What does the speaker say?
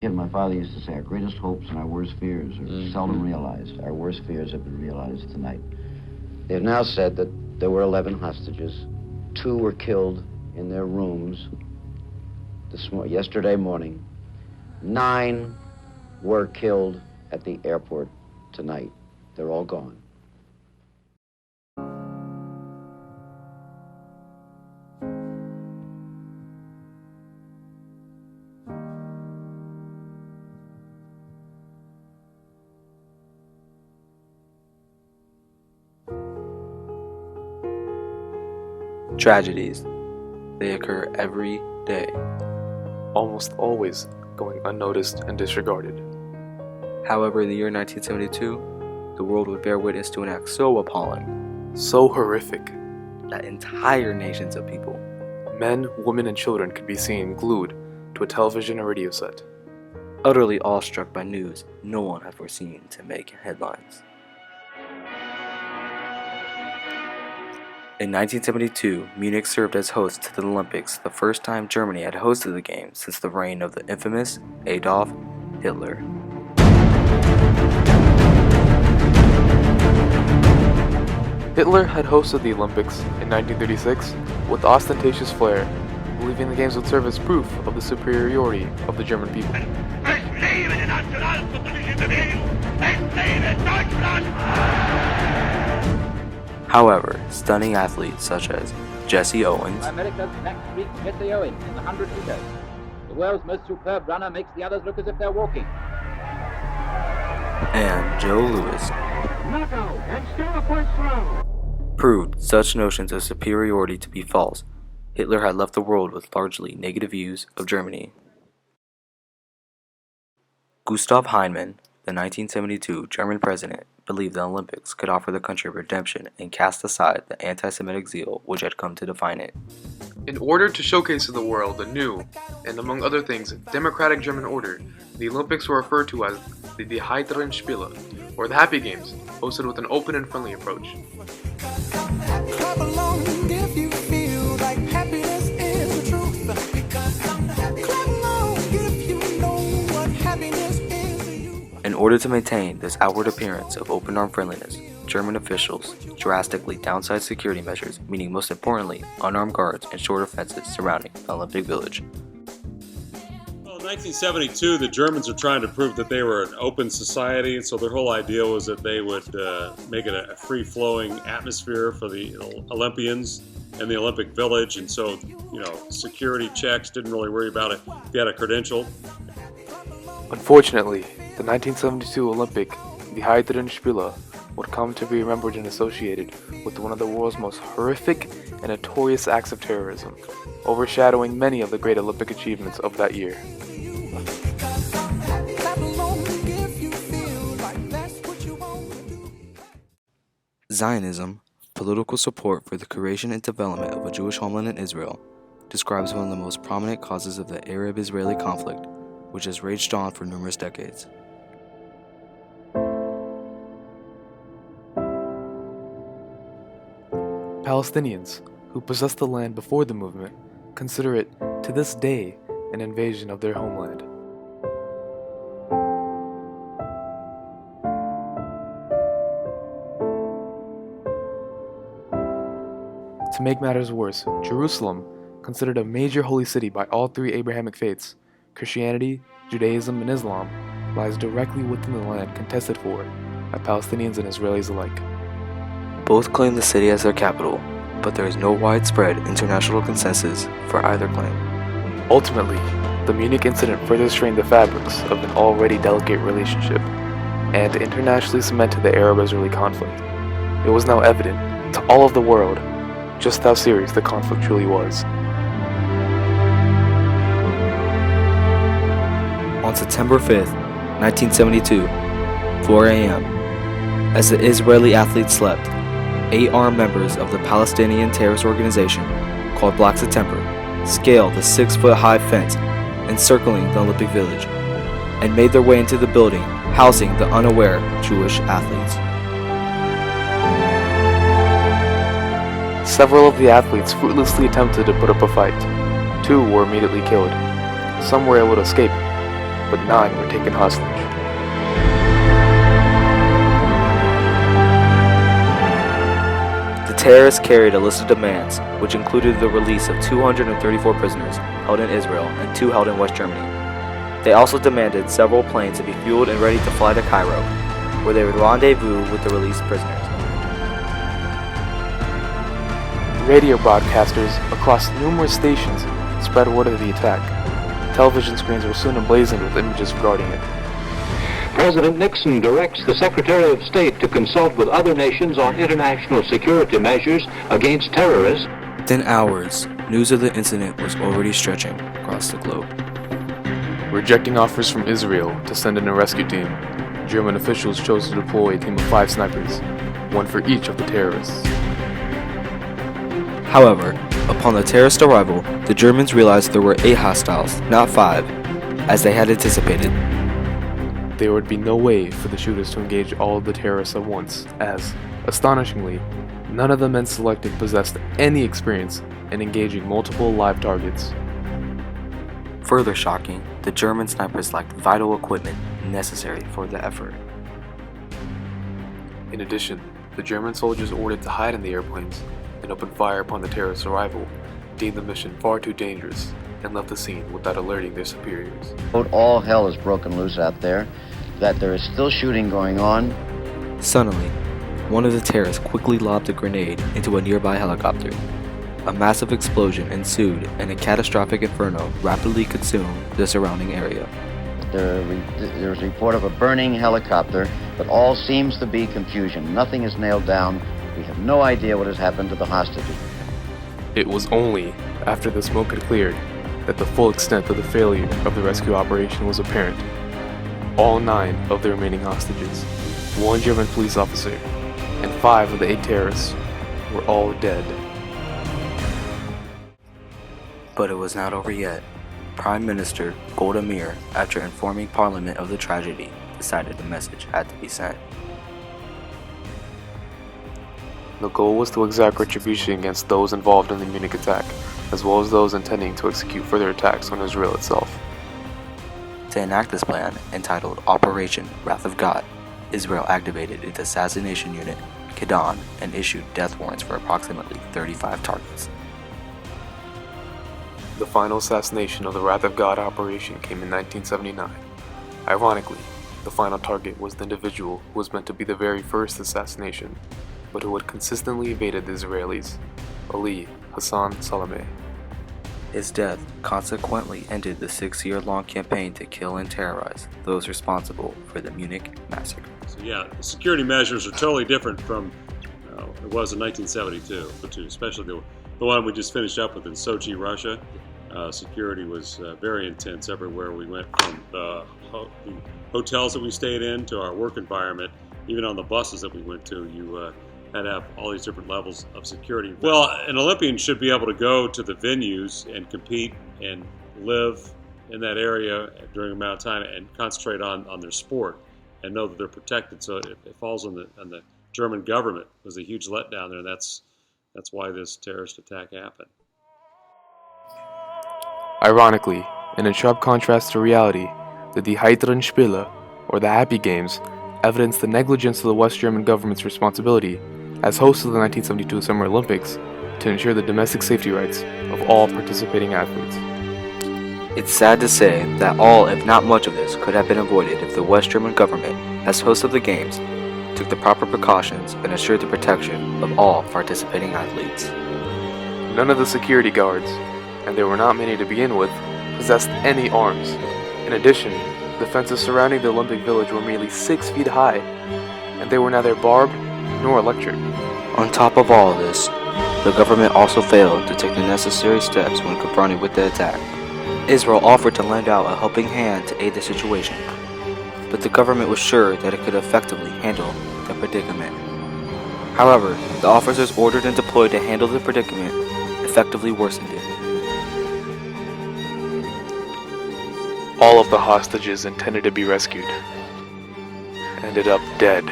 Kid, my father used to say our greatest hopes and our worst fears are seldom realized. Our worst fears have been realized tonight. They've now said that there were 11 hostages. 2 were killed in their rooms yesterday morning. 9 were killed at the airport tonight. They're all gone. Tragedies. They occur every day. Almost always going unnoticed and disregarded. However, in the year 1972, the world would bear witness to an act so appalling, So horrific. that entire nations of people, Men, women, and children could be seen glued to a television or radio set. utterly awestruck by news no one had foreseen to make headlines. In 1972, Munich served as host to the Olympics, the first time Germany had hosted the Games since the reign of the infamous Adolf Hitler. Hitler had hosted the Olympics in 1936 with ostentatious flair, believing the Games would serve as proof of the superiority of the German people. Es lebe die nationalsozialistische Bewegung! Es lebe Deutschland! However, stunning athletes such as Jesse Owens, America's next freak, Jesse Owens, in the 100 meters. The world's most superb runner makes the others look as if they're walking. and Joe Louis Knockout and still a first round! proved such notions of superiority to be false. Hitler had left the world with largely negative views of Germany. Gustav Heinemann, the 1972 German president, believed the Olympics could offer the country redemption and cast aside the anti-Semitic zeal which had come to define it. In order to showcase to the world the new, and among other things, democratic German order, the Olympics were referred to as the Die Heiteren Spiele, or the Happy Games, hosted with an open and friendly approach. Clap along if you feel like happiness is the truth. Clap along if you know what happiness is to you. In order to maintain this outward appearance of open-armed friendliness, German officials drastically downsized security measures, meaning most importantly, unarmed guards and shorter fences surrounding the Olympic Village. Well, in 1972, the Germans are trying to prove that they were an open society, and so their whole idea was that they would make it a free-flowing atmosphere for the Olympians and the Olympic Village, and so, security checks didn't really worry about it if you had a credential. Unfortunately, the 1972 Olympic, the Heiteren Spiele, would come to be remembered and associated with one of the world's most horrific and notorious acts of terrorism, overshadowing many of the great Olympic achievements of that year. Clap along if you feel like that's what you want to do. Zionism, political support for the creation and development of a Jewish homeland in Israel, describes one of the most prominent causes of the Arab-Israeli conflict, which has raged on for numerous decades. Palestinians, who possessed the land before the movement, consider it, to this day, an invasion of their homeland. To make matters worse, Jerusalem, considered a major holy city by all 3 Abrahamic faiths, Christianity, Judaism, and Islam, lies directly within the land contested for by Palestinians and Israelis alike. Both claim the city as their capital, but there is no widespread international consensus for either claim. Ultimately, the Munich incident further strained the fabrics of an already delicate relationship and internationally cemented the Arab-Israeli conflict. It was now evident to all of the world just how serious the conflict truly was. On September 5th, 1972, 4 a.m., as the Israeli athletes slept, 8 armed members of the Palestinian terrorist organization, called Black September, scaled the 6-foot-high fence encircling the Olympic Village, and made their way into the building housing the unaware Jewish athletes. Several of the athletes fruitlessly attempted to put up a fight. 2 were immediately killed. Some were able to escape, but 9 were taken hostage. The terrorists carried a list of demands, which included the release of 234 prisoners held in Israel and 2 held in West Germany. They also demanded several planes to be fueled and ready to fly to Cairo, where they would rendezvous with the released prisoners. Radio broadcasters across numerous stations spread word of the attack. Television screens were soon emblazoned with images regarding it. President Nixon directs the Secretary of State to consult with other nations on international security measures against terrorists. Within hours, news of the incident was already stretching across the globe. Rejecting offers from Israel to send in a rescue team, German officials chose to deploy a team of 5 snipers, 1 for each of the terrorists. However, upon the terrorist arrival, the Germans realized there were 8 hostiles, not 5, as they had anticipated. There would be no way for the shooters to engage all of the terrorists at once, as, astonishingly, none of the men selected possessed any experience in engaging multiple live targets. Further shocking, the German snipers lacked vital equipment necessary for the effort. In addition, the German soldiers ordered to hide in the airplanes and opened fire upon the terrorists' arrival, deemed the mission far too dangerous, and left the scene without alerting their superiors. All hell has broken loose out there, that there is still shooting going on. Suddenly, one of the terrorists quickly lobbed a grenade into a nearby helicopter. A massive explosion ensued and a catastrophic inferno rapidly consumed the surrounding area. There was a report of a burning helicopter, but all seems to be confusion. Nothing is nailed down. We have no idea what has happened to the hostages. It was only after the smoke had cleared that the full extent of the failure of the rescue operation was apparent. All 9 of the remaining hostages, 1 German police officer, and 5 of the 8 terrorists were all dead. But it was not over yet. Prime Minister Golda Meir, after informing Parliament of the tragedy, decided the message had to be sent. The goal was to exact retribution against those involved in the Munich attack, as well as those intending to execute further attacks on Israel itself. To enact this plan, entitled Operation Wrath of God, Israel activated its assassination unit, Kidon, and issued death warrants for approximately 35 targets. The final assassination of the Wrath of God operation came in 1979. Ironically, the final target was the individual who was meant to be the very first assassination, but who had consistently evaded the Israelis, Ali Hassan Salameh. His death consequently ended the 6-year-long campaign to kill and terrorize those responsible for the Munich Massacre. So yeah, the security measures are totally different from it was in 1972, especially the one we just finished up with in Sochi, Russia. Security was very intense everywhere we went, from the hotels that we stayed in to our work environment. Even on the buses that we went to, you had to have all these different levels of security. Well, an Olympian should be able to go to the venues and compete and live in that area during a amount of time and concentrate on their sport and know that they're protected. So it falls on the German government. It was a huge letdown there, and that's why this terrorist attack happened. Ironically, and in sharp contrast to reality, the Die Heiteren Spiele, or the Happy Games, evidenced the negligence of the West German government's responsibility as host of the 1972 Summer Olympics to ensure the domestic safety rights of all participating athletes. It's sad to say that all, if not much of this, could have been avoided if the West German government, as host of the Games, took the proper precautions and assured the protection of all participating athletes. None of the security guards, and there were not many to begin with, possessed any arms. In addition, the fences surrounding the Olympic Village were merely 6 feet high, and they were neither barbed nor electric. On top of all of this, the government also failed to take the necessary steps when confronted with the attack. Israel offered to lend out a helping hand to aid the situation, but the government was sure that it could effectively handle the predicament. However, the officers ordered and deployed to handle the predicament effectively worsened it. All of the hostages intended to be rescued ended up dead.